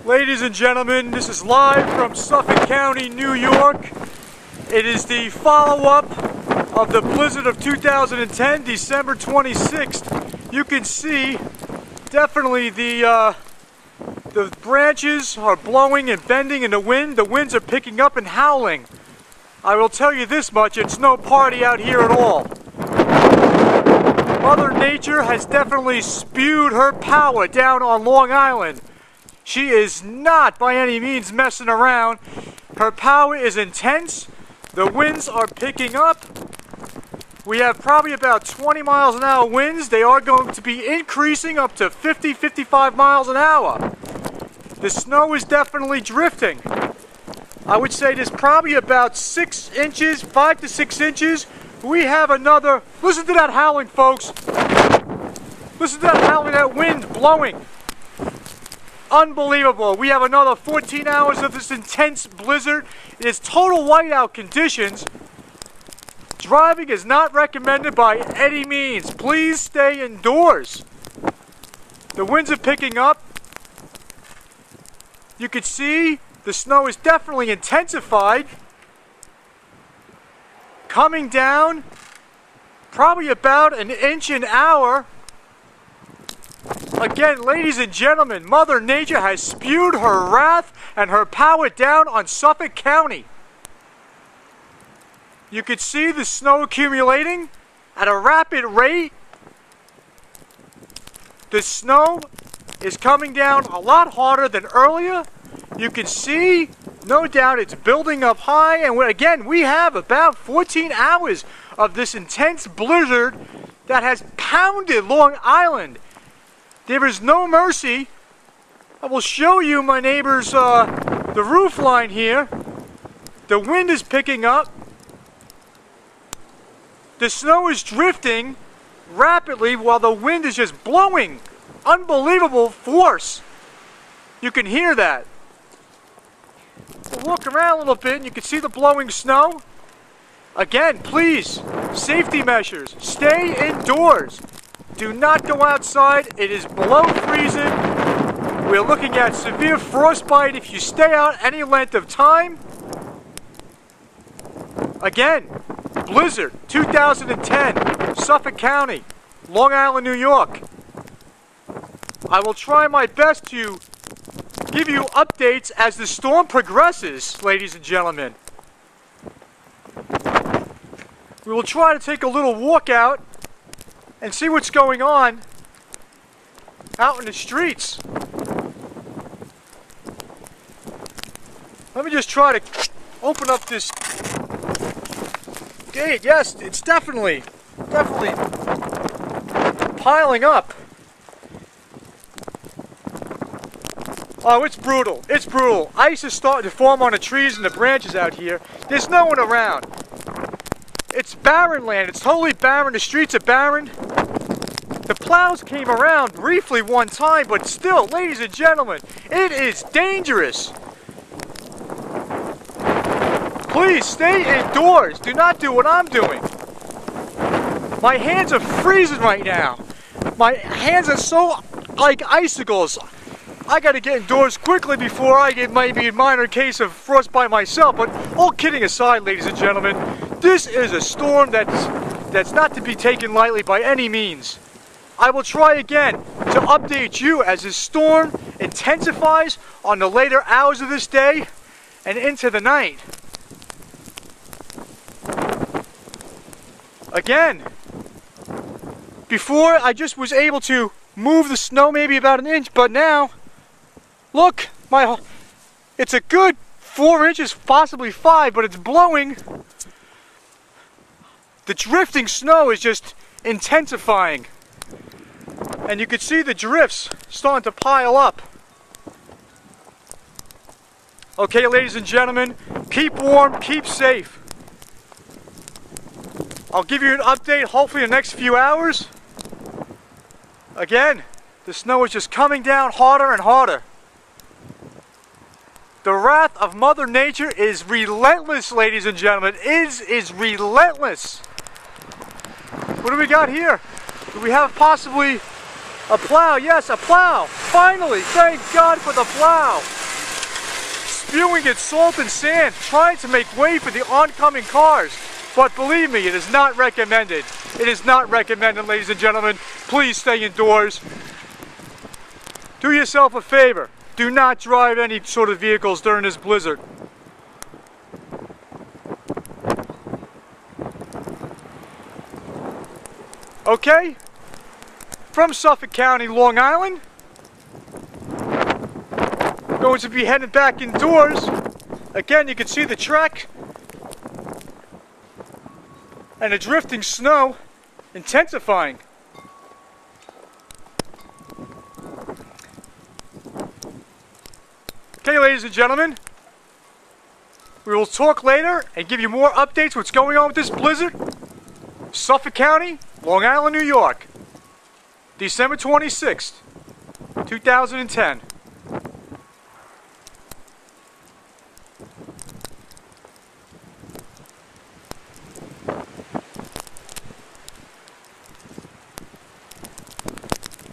Ladies and gentlemen, this is live from Suffolk County, New York. It is the follow-up of the blizzard of 2010, December 26th. You can see definitely the branches are blowing and bending in the wind. The winds are picking up and howling. I will tell you this much, it's no party out here at all. Mother Nature has definitely spewed her power down on Long Island. She is not by any means messing around. Her power is intense. The winds are picking up. We have probably about 20 miles an hour winds. They are going to be increasing up to 50, 55 miles an hour. The snow is definitely drifting. I would say there's probably about 6 inches, 5 to 6 inches. We have another, listen to that howling, folks. Listen to that howling, that wind blowing. Unbelievable. We have another 14 hours of this intense blizzard. It is total whiteout conditions. Driving is not recommended by any means. Please stay indoors. The winds are picking up. You can see the snow is definitely intensified. Coming down probably about an inch an hour. Again, ladies and gentlemen, Mother Nature has spewed her wrath and her power down on Suffolk County. You can see the snow accumulating at a rapid rate. The snow is coming down a lot harder than earlier. You can see, no doubt, it's building up high. And again, we have about 14 hours of this intense blizzard that has pounded Long Island. There is no mercy. I will show you my neighbor's, the roof line here. The wind is picking up. The snow is drifting rapidly while the wind is just blowing. Unbelievable force. You can hear that. We'll walk around a little bit and you can see the blowing snow. Again, please, safety measures. Stay indoors. Do not go outside. It is below freezing. We're looking at severe frostbite if you stay out any length of time. Again, blizzard 2010, Suffolk County, Long Island, New York. I will try my best to give you updates as the storm progresses, ladies and gentlemen. We will try to take a little walk out and see what's going on out in the streets. Let me just try to open up this gate. Yes, it's definitely piling up. Oh, it's brutal. It's brutal. Ice is starting to form on the trees and the branches out here. There's no one around. It's barren land. It's totally barren. The streets are barren. The plows came around briefly one time, but still, ladies and gentlemen, it is dangerous. Please stay indoors. Do not do what I'm doing. My hands are freezing right now. My hands are so like icicles. I got to get indoors quickly before I get maybe a minor case of frostbite myself. But all kidding aside, ladies and gentlemen, this is a storm that's not to be taken lightly by any means. I will try again to update you as this storm intensifies on the later hours of this day and into the night. Again, before I just was able to move the snow maybe about an inch, but now, look, it's a good 4 inches, possibly 5, but it's blowing. The drifting snow is just intensifying. And you can see the drifts starting to pile up. Okay, ladies and gentlemen, keep warm, keep safe. I'll give you an update hopefully in the next few hours. Again, the snow is just coming down harder and harder. The wrath of Mother Nature is relentless, ladies and gentlemen. It is relentless. What do we got here? Do we have possibly a plow? Yes, a plow. Finally, thank God for the plow. spewing its salt and sand, trying to make way for the oncoming cars. But believe me, it is not recommended. It is not recommended, ladies and gentlemen. Please stay indoors. Do yourself a favor. Do not drive any sort of vehicles during this blizzard. Okay? From Suffolk County, Long Island, going to be heading back indoors. Again, you can see the track and the drifting snow intensifying. Okay, ladies and gentlemen, we will talk later and give you more updates what's going on with this blizzard. Suffolk County, Long Island, New York, December 26th, 2010.